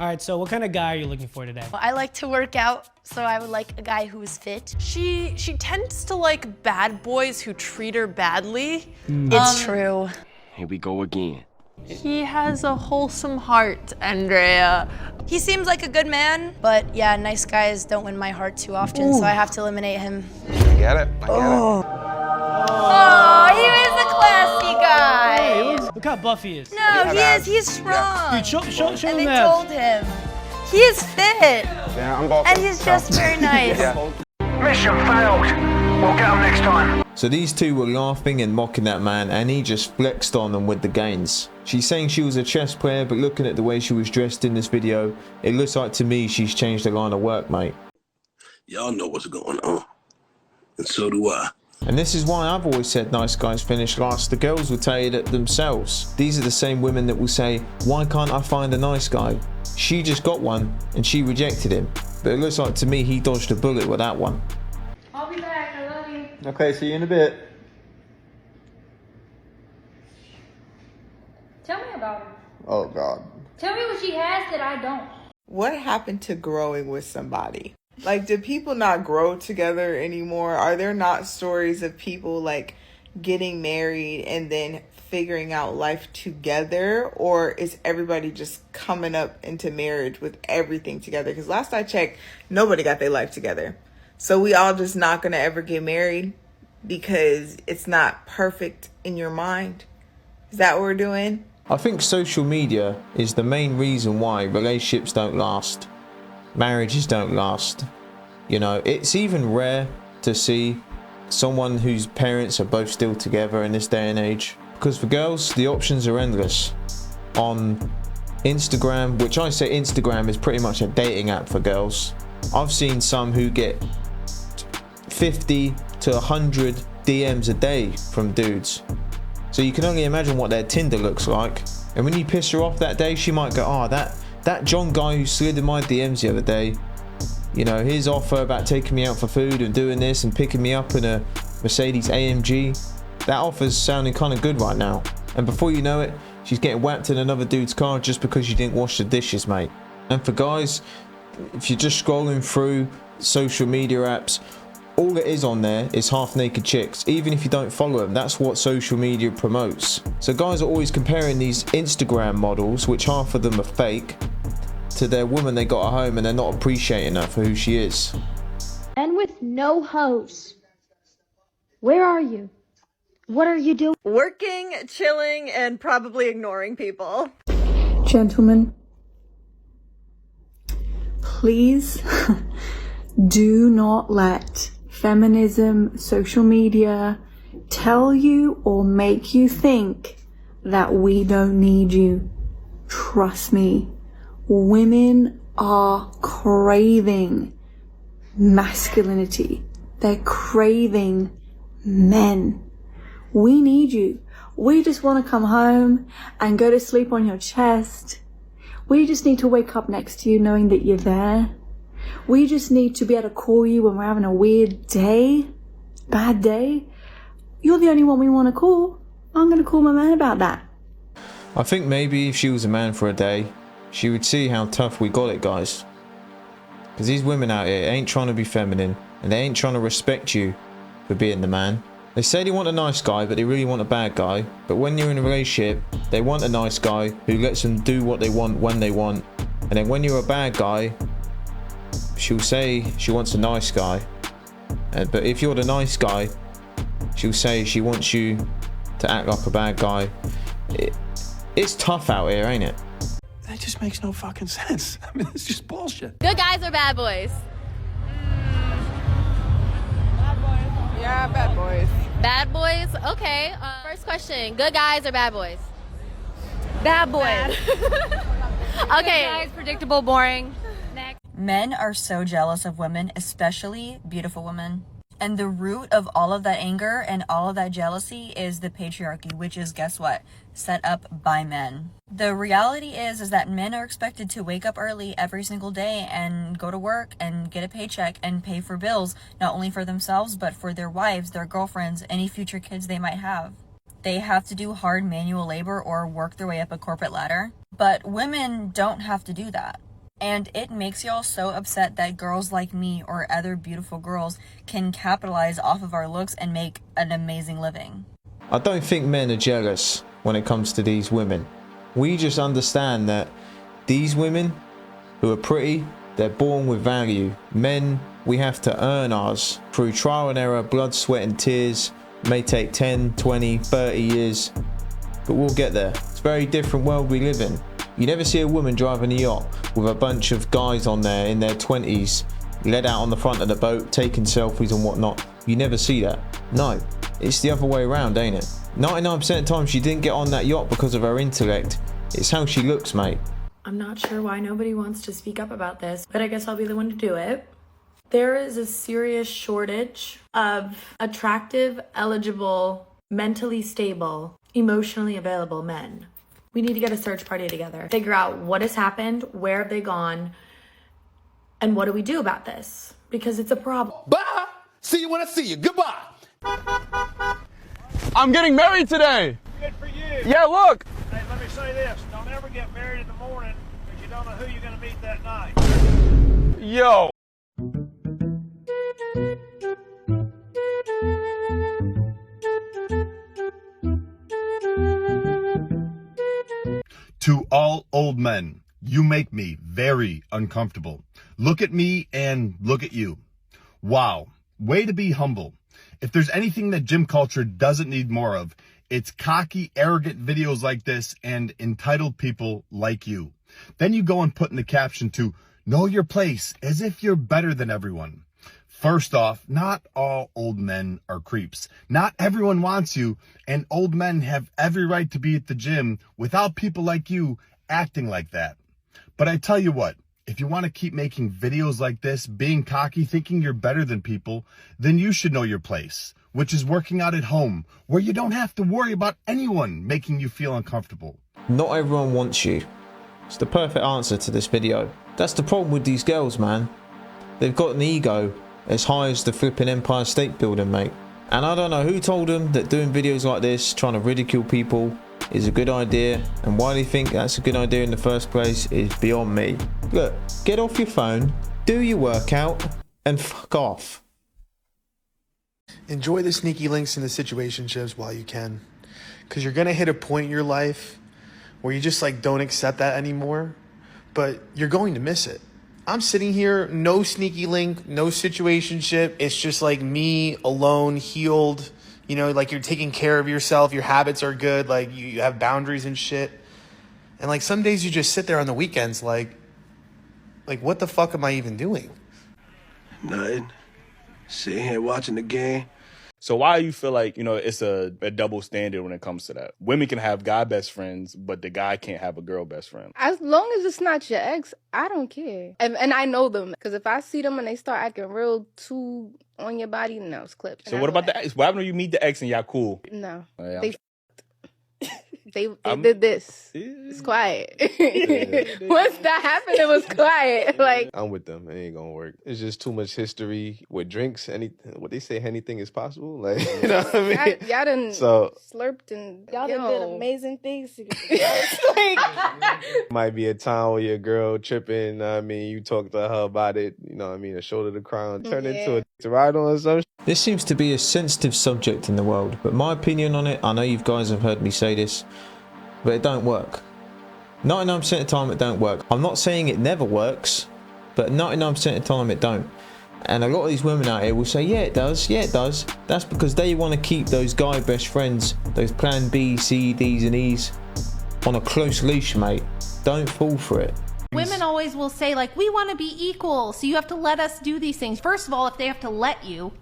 All right, so what kind of guy are you looking for today? I like to work out, so I would like a guy who is fit. She tends to like bad boys who treat her badly. It's true. Here we go again. He has a wholesome heart, Andrea. He seems like a good man, but yeah, nice guys don't win my heart too often, so I have to eliminate him. I get it. I get it. Oh, he was a classy guy. Hey, look how buff he is. No, he is. He's strong. Dude, show And him they that. told him. He is fit. Yeah, I'm both. And he's just very nice. Mission failed. We'll get him next time. So these two were laughing and mocking that man, and he just flexed on them with the gains. She's saying she was a chess player, but looking at the way she was dressed in this video, it looks like to me she's changed her line of work, mate. Y'all know what's going on, and so do I. And this is why I've always said nice guys finish last. The girls will tell you that themselves. These are the same women that will say, why can't I find a nice guy? She just got one and she rejected him. But it looks like to me he dodged a bullet with that one. I'll be back. I love you. Okay, see you in a bit. Tell me about her. Oh God. Tell me what she has that I don't. What happened to growing with somebody? Like, do people not grow together anymore? Are there not stories of people like getting married and then figuring out life together? Or is everybody just coming up into marriage with everything together? Because last I checked, nobody got their life together. So we all just not going to ever get married because it's not perfect in your mind? Is that what we're doing? I think social media is the main reason why relationships don't last. Marriages don't last. You know, it's even rare to see someone whose parents are both still together in this day and age. Because for girls, the options are endless. On Instagram, which I say Instagram is pretty much a dating app for girls. I've seen some who get 50 to 100 DMs a day from dudes. So you can only imagine what their Tinder looks like. And when you piss her off that day, she might go, oh, that John guy who slid in my DMs the other day, you know, his offer about taking me out for food and doing this and picking me up in a Mercedes AMG, that offer's sounding kind of good right now. And before you know it, she's getting whacked in another dude's car just because you didn't wash the dishes, mate. And for guys, if you're just scrolling through social media apps, all it is on there is half-naked chicks. Even if you don't follow them, that's what social media promotes. So guys are always comparing these Instagram models, which half of them are fake, to their woman they got at home, and they're not appreciating her for who she is. And with no host. Where are you? What are you doing? Working, chilling, and probably ignoring people. Gentlemen, please do not let feminism, social media tell you or make you think that we don't need you. Trust me, women are craving masculinity. They're craving men. We need you. We just want to come home and go to sleep on your chest. We just need to wake up next to you knowing that you're there. We just need to be able to call you when we're having a weird day, bad day. You're the only one we want to call. I'm going to call my man about that. I think maybe if she was a man for a day, she would see how tough we got it, guys. Because these women out here ain't trying to be feminine, and they ain't trying to respect you for being the man. They say they want a nice guy, but they really want a bad guy. But when you're in a relationship, they want a nice guy who lets them do what they want when they want. And then when you're a bad guy, she'll say she wants a nice guy. But if you're the nice guy, she'll say she wants you to act like a bad guy. It's tough out here, ain't it? That just makes no fucking sense. I mean, it's just bullshit. Good guys or bad boys? Yeah, bad boys. Bad boys? Okay. First question. Good guys or bad boys? Bad boys. Okay. Good guys, predictable, boring. Next. Men are so jealous of women, especially beautiful women. And the root of all of that anger and all of that jealousy is the patriarchy, which is, guess what? Set up by men. The reality is that men are expected to wake up early every single day and go to work and get a paycheck and pay for bills, not only for themselves, but for their wives, their girlfriends, any future kids they might have. They have to do hard manual labor or work their way up a corporate ladder. But women don't have to do that. And it makes y'all so upset that girls like me or other beautiful girls can capitalize off of our looks and make an amazing living. I don't think men are jealous when it comes to these women. We just understand that these women who are pretty, they're born with value. Men, we have to earn ours through trial and error, blood, sweat and tears. It may take 10, 20, 30 years, but we'll get there. It's a very different world we live in. You never see a woman driving a yacht with a bunch of guys on there in their 20s, led out on the front of the boat, taking selfies and whatnot. You never see that. No, it's the other way around, ain't it? 99% of the time she didn't get on that yacht because of her intellect. It's how she looks, mate. I'm not sure why nobody wants to speak up about this, but I guess I'll be the one to do it. There is a serious shortage of attractive, eligible, mentally stable, emotionally available men. We need to get a search party together, figure out what has happened, where have they gone, and what do we do about this? Because it's a problem. Bye! See you when I see you. Goodbye! I'm getting married today! Good for you. Yeah, look! Hey, let me say this. Don't ever get married in the morning because you don't know who you're going to meet that night. Yo! To all old men, you make me very uncomfortable. Look at me and look at you. Wow, way to be humble. If there's anything that gym culture doesn't need more of, it's cocky, arrogant videos like this and entitled people like you. Then you go and put in the caption to know your place as if you're better than everyone. First off, not all old men are creeps. Not everyone wants you, and old men have every right to be at the gym without people like you acting like that. But I tell you what, if you want to keep making videos like this, being cocky, thinking you're better than people, then you should know your place, which is working out at home, where you don't have to worry about anyone making you feel uncomfortable. Not everyone wants you. It's the perfect answer to this video. That's the problem with these girls, man. They've got an ego as high as the flipping Empire State Building, mate. And I don't know who told them that doing videos like this, trying to ridicule people, is a good idea, and why they think that's a good idea in the first place is beyond me. Look, get off your phone, do your workout, and fuck off. Enjoy the sneaky links in the situationships while you can, because you're gonna hit a point in your life where you just like don't accept that anymore, but you're going to miss it. I'm sitting here, no sneaky link, no situationship. It's just like me alone, healed. You know, like you're taking care of yourself. Your habits are good. Like you have boundaries and shit. And like some days you just sit there on the weekends like what the fuck am I even doing? Nothing. Sitting here watching the game. So why do you feel like, you know, it's a double standard when it comes to that? Women can have guy best friends, but the guy can't have a girl best friend. As long as it's not your ex, I don't care. And I know them. Because if I see them and they start acting real too on your body, no, it's clipped. So what about the ex? What happened when you meet the ex and y'all cool? No. Yeah, They did this. It's quiet. Once that happened, it was quiet. Like I'm with them. It ain't gonna work. It's just too much history with drinks. What they say, anything is possible. Like you know what I mean? Y'all done slurped and y'all done did amazing things. Might be a time where your girl tripping. You know what I mean, you talk to her about it. You know what I mean, a shoulder to crown, turn into a to ride on or something. This seems to be a sensitive subject in the world, but my opinion on it, I know you guys have heard me say this, but it don't work. 99% of the time it don't work. I'm not saying it never works, but 99% of the time it don't. And a lot of these women out here will say, yeah it does, yeah it does. That's because they want to keep those guy best friends, those plan B, C, Ds and E's on a close leash, mate. Don't fall for it. Women always will say, like, we want to be equal, so you have to let us do these things. First of all, if they have to let you,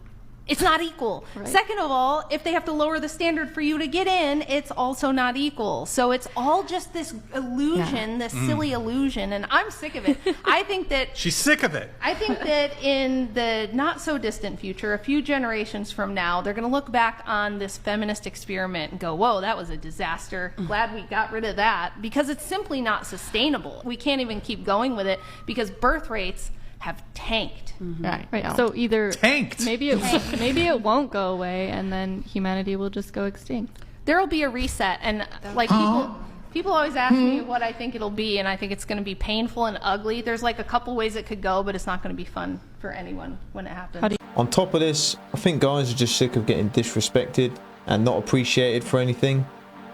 it's not equal. Right. Second of all, if they have to lower the standard for you to get in, it's also not equal. So it's all just this illusion, this silly illusion, and I'm sick of it. I think that... She's sick of it. I think that in the not-so-distant future, a few generations from now, they're going to look back on this feminist experiment and go, whoa, that was a disaster. Glad we got rid of that, because it's simply not sustainable. We can't even keep going with it because birth rates have tanked. Right. So either tanked. Maybe it won't go away, and then humanity will just go extinct. There will be a reset, and like people People always ask me what I think it'll be, and I think it's going to be painful and ugly. There's like a couple ways it could go, but it's not going to be fun for anyone when it happens. On top of this, I think guys are just sick of getting disrespected and not appreciated for anything.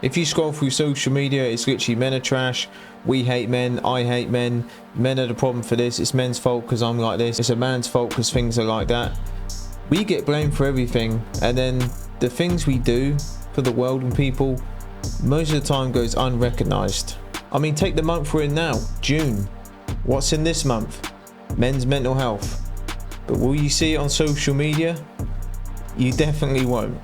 If you scroll through social media, it's literally men are trash, we hate men, I hate men, men are the problem for this, it's men's fault because I'm like this, it's a man's fault because things are like that. We get blamed for everything, and then the things we do for the world and people most of the time goes unrecognized. I mean, take the month we're in now, June. What's in this month? Men's mental health. But will you see it on social media? You definitely won't.